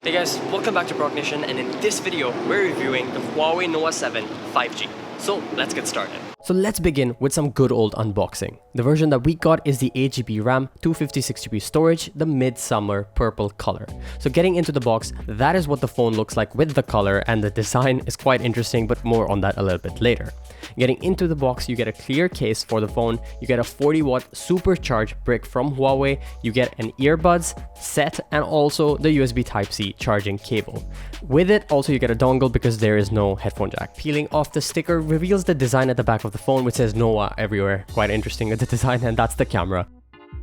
Hey guys, welcome back to Procognition, and in this video, we're reviewing the Huawei Nova 7 5G. So let's get started. So let's begin with some good old unboxing. The version that we got is the 8GB RAM, 256GB storage, the midsummer purple color. So getting into the box, that is what the phone looks like with the color, and the design is quite interesting, but more on that a little bit later. Getting into the box, you get a clear case for the phone, you get a 40-watt supercharged brick from Huawei, you get an earbuds set, and also the USB Type-C charging cable. With it, also you get a dongle because there is no headphone jack. Peeling off the sticker reveals the design at the back of the phone, which says Nova everywhere. Quite interesting with the design, and that's the camera.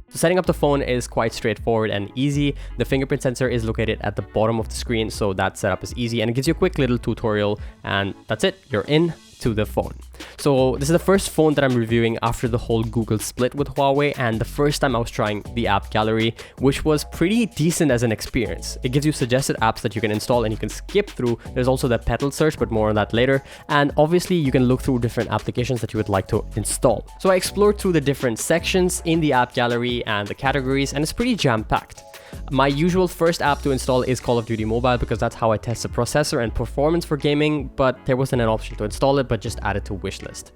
So setting up the phone is quite straightforward and easy. The fingerprint sensor is located at the bottom of the screen, so that setup is easy, and it gives you a quick little tutorial, and that's it. You're in to the phone. So this is the first phone that I'm reviewing after the whole Google split with Huawei, and the first time I was trying the app gallery, which was pretty decent as an experience. It gives you suggested apps that you can install and you can skip through. There's also the pedal search, but more on that later. And obviously you can look through different applications that you would like to install. So I explored through the different sections in the app gallery and the categories, and it's pretty jam-packed. My usual first app to install is Call of Duty Mobile because that's how I test the processor and performance for gaming, but there wasn't an option to install it, but just add it to wishlist.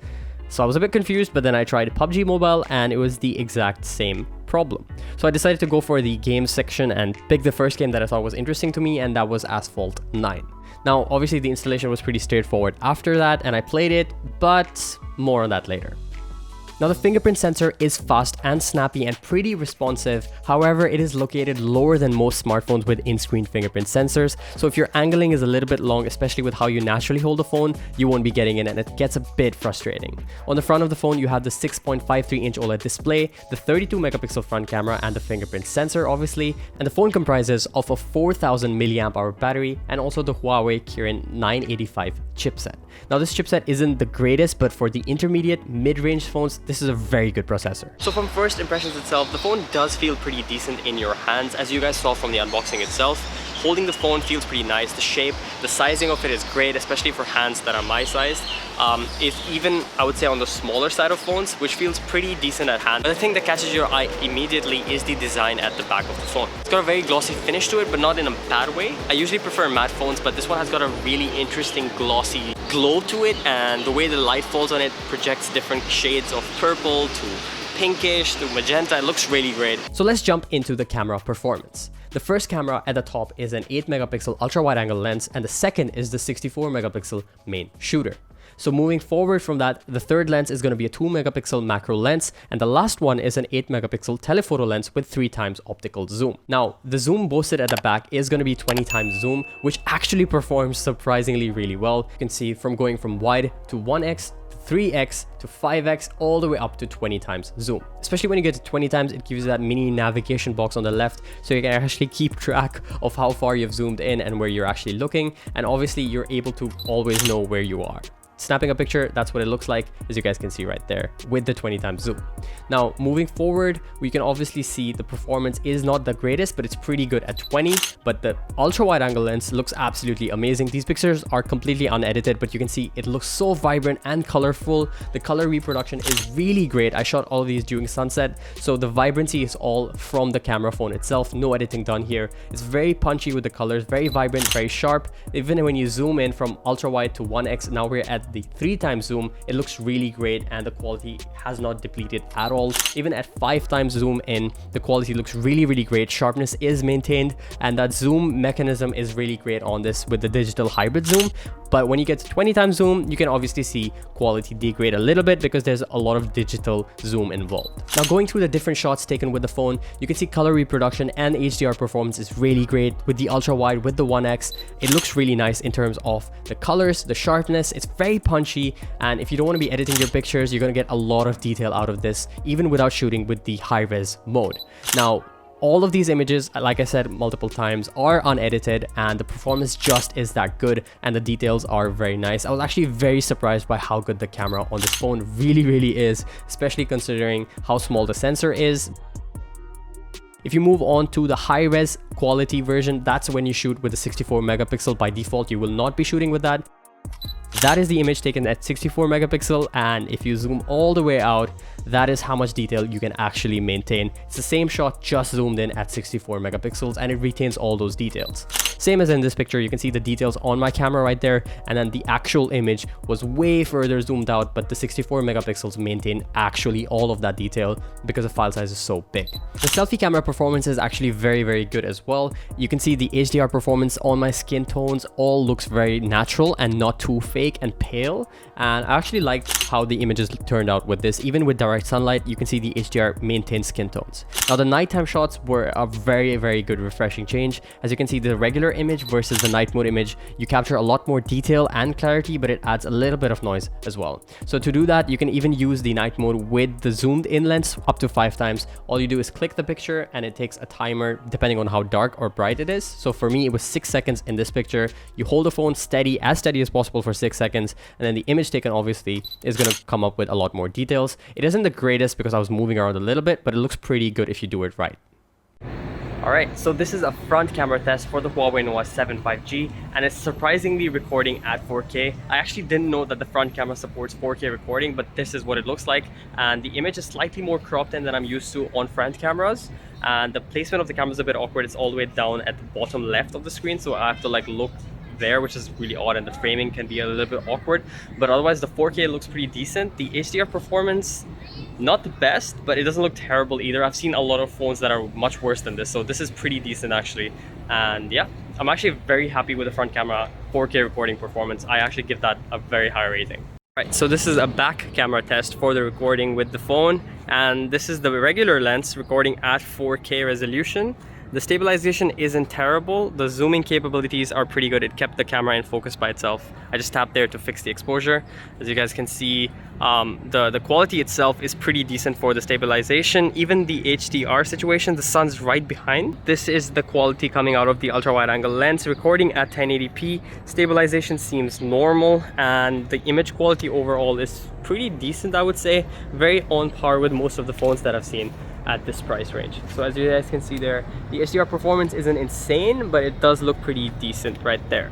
So I was a bit confused, but then I tried PUBG Mobile and it was the exact same problem. So I decided to go for the games section and pick the first game that I thought was interesting to me, and that was Asphalt 9. Now, obviously the installation was pretty straightforward after that, and I played it, but more on that later. Now, the fingerprint sensor is fast and snappy and pretty responsive. However, it is located lower than most smartphones with in-screen fingerprint sensors. So if your angling is a little bit long, especially with how you naturally hold the phone, you won't be getting it, and it gets a bit frustrating. On the front of the phone, you have the 6.53-inch OLED display, the 32-megapixel front camera, and the fingerprint sensor, obviously. And the phone comprises of a 4000 mAh battery and also the Huawei Kirin 985 chipset. Now, this chipset isn't the greatest, but for the intermediate mid-range phones, this is a very good processor. So from first impressions itself, the phone does feel pretty decent in your hands. As you guys saw from the unboxing itself, holding the phone feels pretty nice. The shape, the sizing of it is great, especially for hands that are my size. It's even, I would say, on the smaller side of phones, which feels pretty decent at hand. But the thing that catches your eye immediately is the design at the back of the phone. It's got a very glossy finish to it, but not in a bad way. I usually prefer matte phones, but this one has got a really interesting glossy glow to it, and the way the light falls on it projects different shades of purple to pinkish to magenta. It looks really great. So let's jump into the camera performance. The first camera at the top is an 8-megapixel ultra-wide-angle lens, and the second is the 64-megapixel main shooter. So moving forward from that, the third lens is going to be a 2-megapixel macro lens, and the last one is an 8-megapixel telephoto lens with 3 times optical zoom. Now, the zoom boasted at the back is going to be 20 times zoom, which actually performs surprisingly really well. You can see from going from wide to 1x, 3x to 5x, all the way up to 20 times zoom. Especially when you get to 20 times, it gives you that mini navigation box on the left, so you can actually keep track of how far you've zoomed in and where you're actually looking, and obviously you're able to always know where you are. Snapping a picture, that's what it looks like, as you guys can see right there with the 20 times zoom. Now, moving forward, we can obviously see the performance is not the greatest, but it's pretty good at 20. But the ultra wide angle lens looks absolutely amazing. These pictures are completely unedited, but you can see it looks so vibrant and colorful. The color reproduction is really great. I shot all of these during sunset, so the vibrancy is all from the camera phone itself. No editing done here. It's very punchy with the colors, very vibrant, very sharp. Even when you zoom in from ultra wide to 1x, now we're at the 3 times zoom, it looks really great, and the quality has not depleted at all. Even at 5 times zoom in, the quality looks really great. Sharpness is maintained, and that zoom mechanism is really great on this with the digital hybrid zoom. But when you get to 20 times zoom, you can obviously see quality degrade a little bit because there's a lot of digital zoom involved. Now, going through the different shots taken with the phone, you can see color reproduction and HDR performance is really great. With the ultra wide, with the 1x, it looks really nice in terms of the colors, the sharpness. It's very punchy, and if you don't want to be editing your pictures, you're going to get a lot of detail out of this, even without shooting with the high-res mode. Now, all of these images, like I said multiple times, are unedited, and the performance just is that good, and the details are very nice. I was actually very surprised by how good the camera on this phone really is, especially considering how small the sensor is. If you move on to the high-res quality version, that's when you shoot with the 64 megapixel by default. You will not be shooting with that. That is the image taken at 64 megapixel, and if you zoom all the way out, that is how much detail you can actually maintain. It's the same shot just zoomed in at 64 megapixels, and it retains all those details. Same as in this picture, you can see the details on my camera right there, and then the actual image was way further zoomed out, but the 64 megapixels maintain actually all of that detail because the file size is so big. The selfie camera performance is actually very good as well. You can see the HDR performance on my skin tones all looks very natural and not too fake and pale, and I actually liked how the images turned out with this. Even with direct sunlight, you can see the HDR maintains skin tones. Now the nighttime shots were a very good refreshing change. As you can see, the regular image versus the night mode image, you capture a lot more detail and clarity, but it adds a little bit of noise as well. So to do that, you can even use the night mode with the zoomed in lens up to 5 times. All you do is click the picture and it takes a timer depending on how dark or bright it is. So for me, it was 6 seconds in this picture. You hold the phone steady as possible for 6 seconds, and then the image taken obviously is going to come up with a lot more details. It isn't the greatest because I was moving around a little bit, but it looks pretty good if you do it right. Alright, so this is a front camera test for the Huawei Nova 7 5G, and it's surprisingly recording at 4K. I actually didn't know that the front camera supports 4K recording, but this is what it looks like, and the image is slightly more cropped in than I'm used to on front cameras, and the placement of the camera is a bit awkward. It's all the way down at the bottom left of the screen, so I have to like look there, which is really odd, and the framing can be a little bit awkward, but otherwise the 4K looks pretty decent. The HDR performance, not the best, but it doesn't look terrible either. I've seen a lot of phones that are much worse than this, so this is pretty decent actually. And yeah, I'm actually very happy with the front camera 4K recording performance. I actually give that a very high rating. Right, so this is a back camera test for the recording with the phone, and this is the regular lens recording at 4K resolution. The stabilization isn't terrible. The zooming capabilities are pretty good. It kept the camera in focus by itself. I just tapped there to fix the exposure. As you guys can see, the quality itself is pretty decent for the stabilization. Even the HDR situation, the sun's right behind. This is the quality coming out of the ultra wide angle lens recording at 1080p. Stabilization seems normal, and the image quality overall is pretty decent, I would say. Very on par with most of the phones that I've seen at this price range. So as you guys can see there, the HDR performance isn't insane, but it does look pretty decent right there.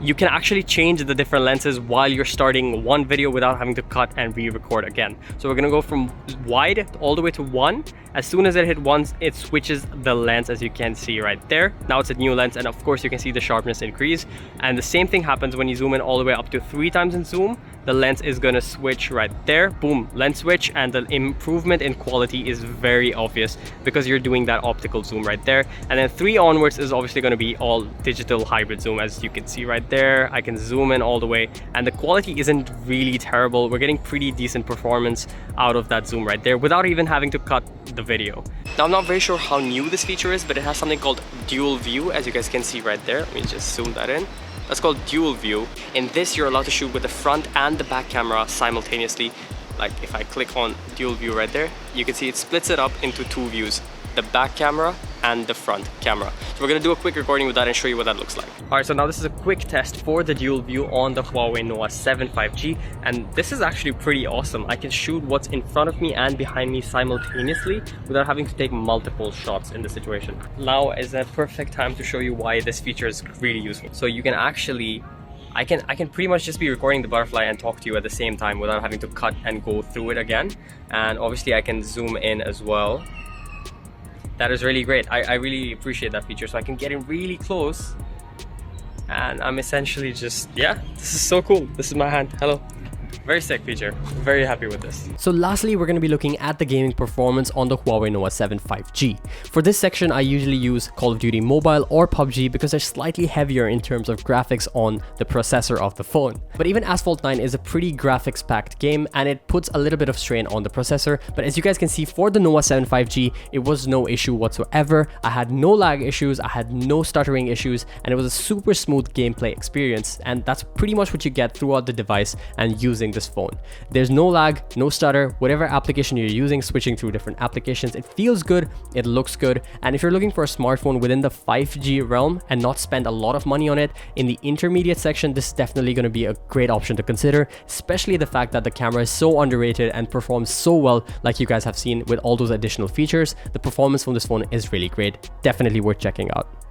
You can actually change the different lenses while you're starting one video without having to cut and re-record again. So we're gonna go from wide all the way to 1. As soon as it hit 1, it switches the lens, as you can see right there. Now it's a new lens, and of course you can see the sharpness increase. And the same thing happens when you zoom in all the way up to 3 times in zoom. The lens is gonna switch right there. Boom, lens switch, and the improvement in quality is very obvious because you're doing that optical zoom right there. And then 3 onwards is obviously gonna be all digital hybrid zoom, as you can see right there. I can zoom in all the way, and the quality isn't really terrible. We're getting pretty decent performance out of that zoom right there without even having to cut the video. Now I'm not very sure how new this feature is, but it has something called dual view, as you guys can see right there. Let me just zoom that in. That's called dual view. In this, you're allowed to shoot with the front and the back camera simultaneously. Like if I click on dual view right there, you can see it splits it up into 2 views, the back camera and the front camera. So we're gonna do a quick recording with that and show you what that looks like. All right, so now this is a quick test for the dual view on the Huawei Nova 7 5G, and this is actually pretty awesome. I can shoot what's in front of me and behind me simultaneously without having to take multiple shots in the situation. Now is a perfect time to show you why this feature is really useful. So you can actually I can pretty much just be recording the butterfly and talk to you at the same time without having to cut and go through it again. And obviously I can zoom in as well. That is really great. I really appreciate that feature. So I can get in really close, and I'm essentially just, yeah, this is so cool. This is my hand. Hello. Very sick feature. Very happy with this. So lastly, we're going to be looking at the gaming performance on the Huawei Nova 7 5G. For this section, I usually use Call of Duty Mobile or PUBG because they're slightly heavier in terms of graphics on the processor of the phone. But even Asphalt 9 is a pretty graphics-packed game, and it puts a little bit of strain on the processor. But as you guys can see, for the Nova 7 5G, it was no issue whatsoever. I had no lag issues, I had no stuttering issues, and it was a super smooth gameplay experience. And that's pretty much what you get throughout the device and using this phone. There's no lag, no stutter, whatever application you're using, switching through different applications, it feels good, it looks good. And if you're looking for a smartphone within the 5G realm and not spend a lot of money on it, in the intermediate section, this is definitely going to be a great option to consider, especially the fact that the camera is so underrated and performs so well, like you guys have seen with all those additional features. The performance from this phone is really great, definitely worth checking out.